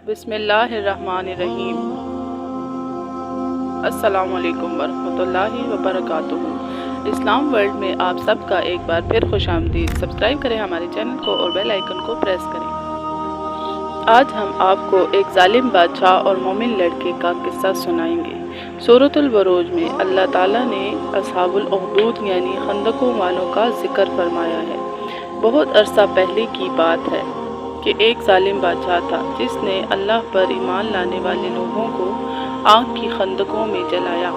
बिस्मिल्लाहिर्रहमानिर्रहीम। अस्सलामु अलैकुम वरहमतुल्लाहि वबरकातुहू। इस्लाम वर्ल्ड में आप सबका एक बार फिर खुशामदीद। सब्सक्राइब करें हमारे चैनल को और बेल आइकन को प्रेस करें। आज हम आपको एक जालिम बादशाह और मोमिन लड़के का किस्सा सुनाएंगे। सूरतुल बरूज में अल्लाह ताला ने असहाबुल उखदूद यानी खंदकों वालों का जिक्र फरमाया है। बहुत अरसा पहले की बात है कि एक जालिम बादशाह था जिसने अल्लाह पर ईमान लाने वाले लोगों को आग की खंदकों में जलाया।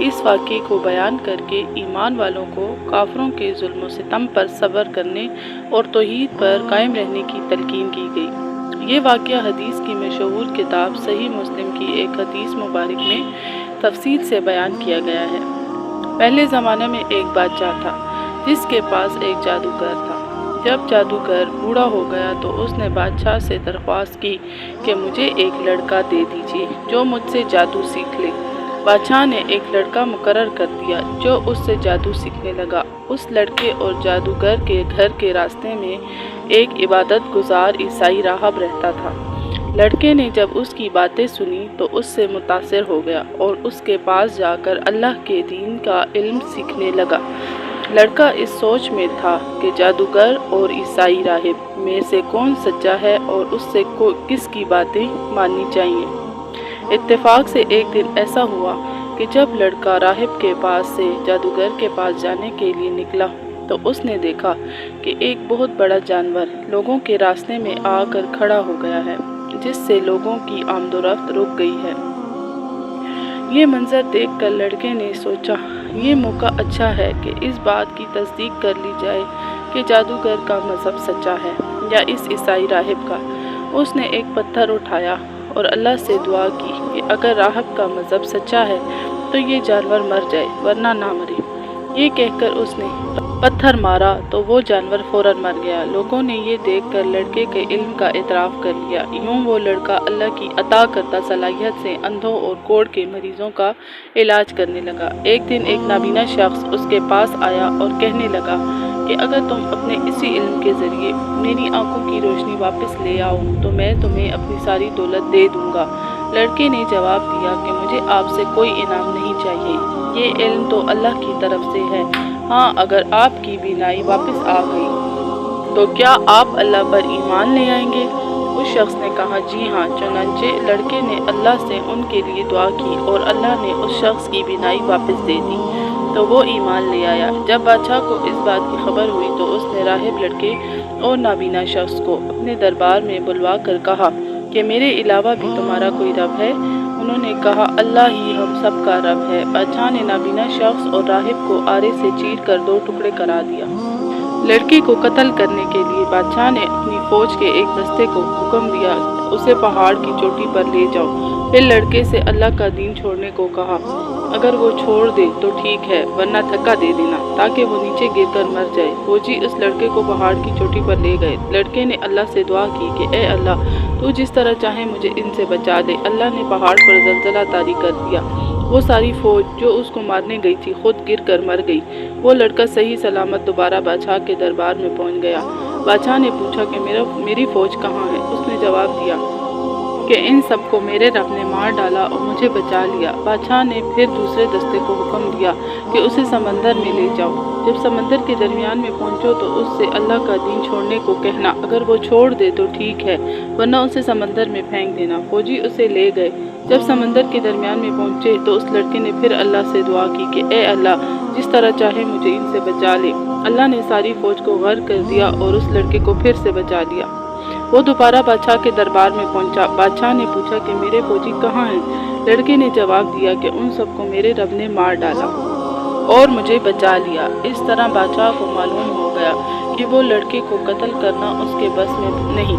इस वाक़े को बयान करके ईमान वालों को काफरों के जुल्म व सितम पर सब्र करने और तौहीद पर कायम रहने की तलकीन की गई। ये वाक़या हदीस की मशहूर किताब सही मुस्लिम की एक हदीस मुबारक में तफसील से बयान किया गया है। पहले ज़माने में एक बादशाह था जिसके पास एक जादूगर था। जब जादूगर बूढ़ा हो गया तो उसने बादशाह से दरख्वास्त की कि मुझे एक लड़का दे दीजिए जो मुझसे जादू सीख ले। बादशाह ने एक लड़का मुकर्रर कर दिया जो उससे जादू सीखने लगा। उस लड़के और जादूगर के घर के रास्ते में एक इबादत गुजार ईसाई राहब रहता था। लड़के ने जब उसकी बातें सुनी तो उससे मुतासिर हो गया और उसके पास जाकर अल्लाह के दीन का इल्म सीखने लगा। लड़का इस सोच में था कि जादूगर और ईसाई राहिब में से कौन सच्चा है और उससे किसकी बातें माननी चाहिए। इत्तेफाक से एक दिन ऐसा हुआ कि जब लड़का राहिब के पास से जादूगर के पास जाने के लिए निकला तो उसने देखा कि एक बहुत बड़ा जानवर लोगों के रास्ते में आकर खड़ा हो गया है जिससे लोगों की आमदोरफ्त रुक गई है। ये मंजर देखकर लड़के ने सोचा ये मौका अच्छा है कि इस बात की तस्दीक कर ली जाए कि जादूगर का मज़हब सच्चा है या इस ईसाई राहिब का। उसने एक पत्थर उठाया और अल्लाह से दुआ की कि अगर राहिब का मज़हब सच्चा है तो ये जानवर मर जाए वरना ना मरे। ये कहकर उसने पत्थर मारा तो वो जानवर फौरन मर गया। लोगों ने ये देखकर लड़के के इल्म का इतराफ़ कर लिया। यूँ वो लड़का अल्लाह की अता करदा सलाहियत से अंधों और कोढ़ के मरीज़ों का इलाज करने लगा। एक दिन एक नाबीना शख्स उसके पास आया और कहने लगा कि अगर तुम अपने इसी इल्म के ज़रिए मेरी आंखों की रोशनी वापस ले आओ तो मैं तुम्हें अपनी सारी दौलत दे दूँगा। लड़के ने जवाब दिया कि मुझे आपसे कोई इनाम नहीं चाहिए, ये इल्म तो अल्लाह की तरफ से है। हाँ, अगर आपकी बीनाई वापस आ गई तो क्या आप अल्लाह पर ईमान ले आएंगे? उस शख्स ने कहा जी हाँ। चुनांचे लड़के ने अल्लाह से उनके लिए दुआ की और अल्लाह ने उस शख्स की बीनाई वापस दे दी तो वो ईमान ले आया। जब बादशाह को इस बात की खबर हुई तो उसने राहिब लड़के और नाबीना शख्स को अपने दरबार में बुलवा कर कहा कि मेरे अलावा भी तुम्हारा कोई रब है? उन्होंने कहा अल्लाह ही हम सब का रब है। बादशाह ने नाबीना शख्स और राहिब को आरे से चीर कर 2 टुकड़े करा दिया। लड़के को कत्ल करने के लिए बादशाह ने अपनी फौज के एक दस्ते को हुक्म दिया उसे पहाड़ की चोटी पर ले जाओ। फिर लड़के से अल्लाह का दीन छोड़ने को कहा। अगर वो छोड़ दे तो ठीक है वरना धक्का दे देना ताकि वो नीचे गिरकर मर जाए। फौजी उस लड़के को पहाड़ की चोटी पर ले गए। लड़के ने अल्लाह से दुआ की कि ए अल्लाह तू जिस तरह चाहे मुझे इनसे बचा दे। अल्लाह ने पहाड़ पर ज़लज़ला तारी कर दिया। वो सारी फौज जो उसको मारने गई थी खुद गिर कर मर गई। वो लड़का सही सलामत दोबारा बादशाह के दरबार में पहुंच गया। बादशाह ने पूछा कि मेरी फौज कहाँ है? उसने जवाब दिया कि इन सबको मेरे रब ने मार डाला और मुझे बचा लिया। बादशाह ने फिर दूसरे दस्ते को हुक्म दिया कि उसे समंदर में ले जाओ। जब समंदर के दरमियान में पहुंचो तो उससे अल्लाह का दीन छोड़ने को कहना। अगर वो छोड़ दे तो ठीक है वरना उसे समंदर में फेंक देना। फौजी उसे ले गए। जब समंदर के दरमियान में पहुंचे तो उस लड़के ने फिर अल्लाह से दुआ की कि ए अल्लाह जिस तरह चाहे मुझे इनसे बचा ले। अल्लाह ने सारी फौज को गर्क कर दिया और उस लड़के को फिर से बचा लिया। वो दोबारा बादशाह के दरबार में पहुंचा। बादशाह ने पूछा कि मेरे फौजी कहाँ हैं? लड़के ने जवाब दिया कि उन सबको मेरे रब ने मार डाला और मुझे बचा लिया। इस तरह बादशाह को मालूम हो गया कि वो लड़के को कत्ल करना उसके बस में नहीं।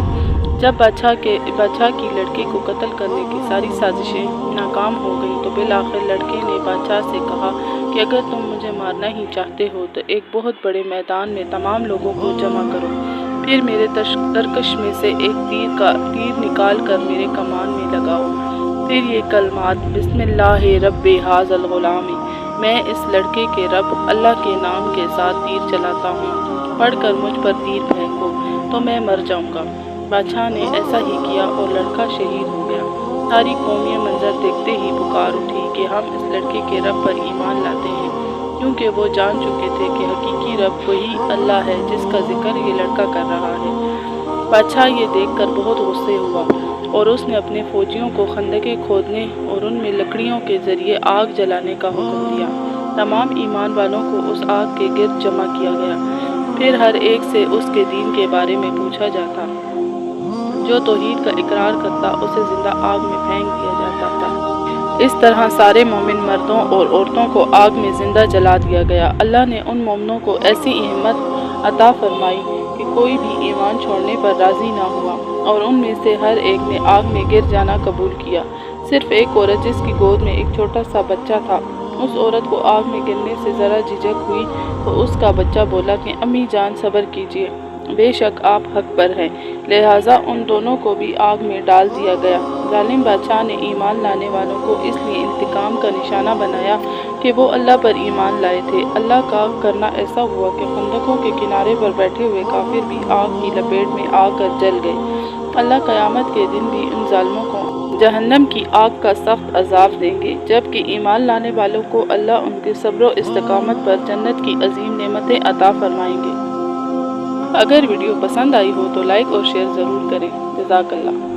जब बादशाह की लड़के को कत्ल करने की सारी साजिशें नाकाम हो गई तो बिलाखिर लड़के ने बादशाह से कहा कि अगर तुम मुझे मारना ही चाहते हो तो एक बहुत बड़े मैदान में तमाम लोगों को जमा करो। फिर मेरे तरकश में से एक तीर निकाल कर मेरे कमान में लगाओ। फिर ये कलमात बिस्मिल्लाहि रब्बि हाज़ल गुलामी, मैं इस लड़के के रब अल्लाह के नाम के साथ तीर चलाता हूँ, पढ़कर मुझ पर तीर फेंको तो मैं मर जाऊँगा। बादशाह ने ऐसा ही किया और लड़का शहीद हो गया। सारी कौम ये मंजर देखते ही पुकार उठी कि हम इस लड़के के रब पर ईमान लाते हैं, क्योंकि वो जान चुके थे कि हकीकी रब वही अल्लाह है जिसका जिक्र ये लड़का कर रहा है। बादशाह ये देखकर बहुत गुस्से हुआ और उसने अपने फौजियों को खंदकें खोदने और उनमें लकड़ियों के जरिए आग जलाने का हुक्म दिया। तमाम ईमान वालों को उस आग के गिर्द जमा किया गया। फिर हर एक से उसके दीन के बारे में पूछा जाता। जो तौहीद का इकरार करता उसे जिंदा आग में फेंक दिया जाता था। इस तरह सारे मोमिन मर्दों और औरतों को आग में जिंदा जला दिया गया। अल्लाह ने उन मोमिनों को ऐसी हिम्मत अता फरमाई कि कोई भी ईमान छोड़ने पर राजी ना हुआ और उनमें से हर एक ने आग में गिर जाना कबूल किया। सिर्फ एक औरत जिसकी गोद में एक छोटा सा बच्चा था, उस औरत को आग में गिरने से ज़रा झिझक हुई तो उसका बच्चा बोला कि अम्मी जान सब्र कीजिए, बेशक आप हक पर हैं। लिहाजा उन दोनों को भी आग में डाल दिया गया। जालिम बादशाह ने ईमान लाने वालों को इसलिए इंतकाम का निशाना बनाया कि वो अल्लाह पर ईमान लाए थे। अल्लाह का करना ऐसा हुआ कि खंदकों के किनारे पर बैठे हुए काफिर भी आग की लपेट में आकर जल गए। अल्लाह क़यामत के दिन भी उन जालिमों को जहन्नम की आग का सख्त अजाब देंगे, जबकि ईमान लाने वालों को अल्लाह उनके सब्र और इस्तिकामत पर जन्नत की अजीम नेमतें अता फरमाएंगे। अगर वीडियो पसंद आई हो तो लाइक और शेयर ज़रूर करें। जज़ाकल्लाह।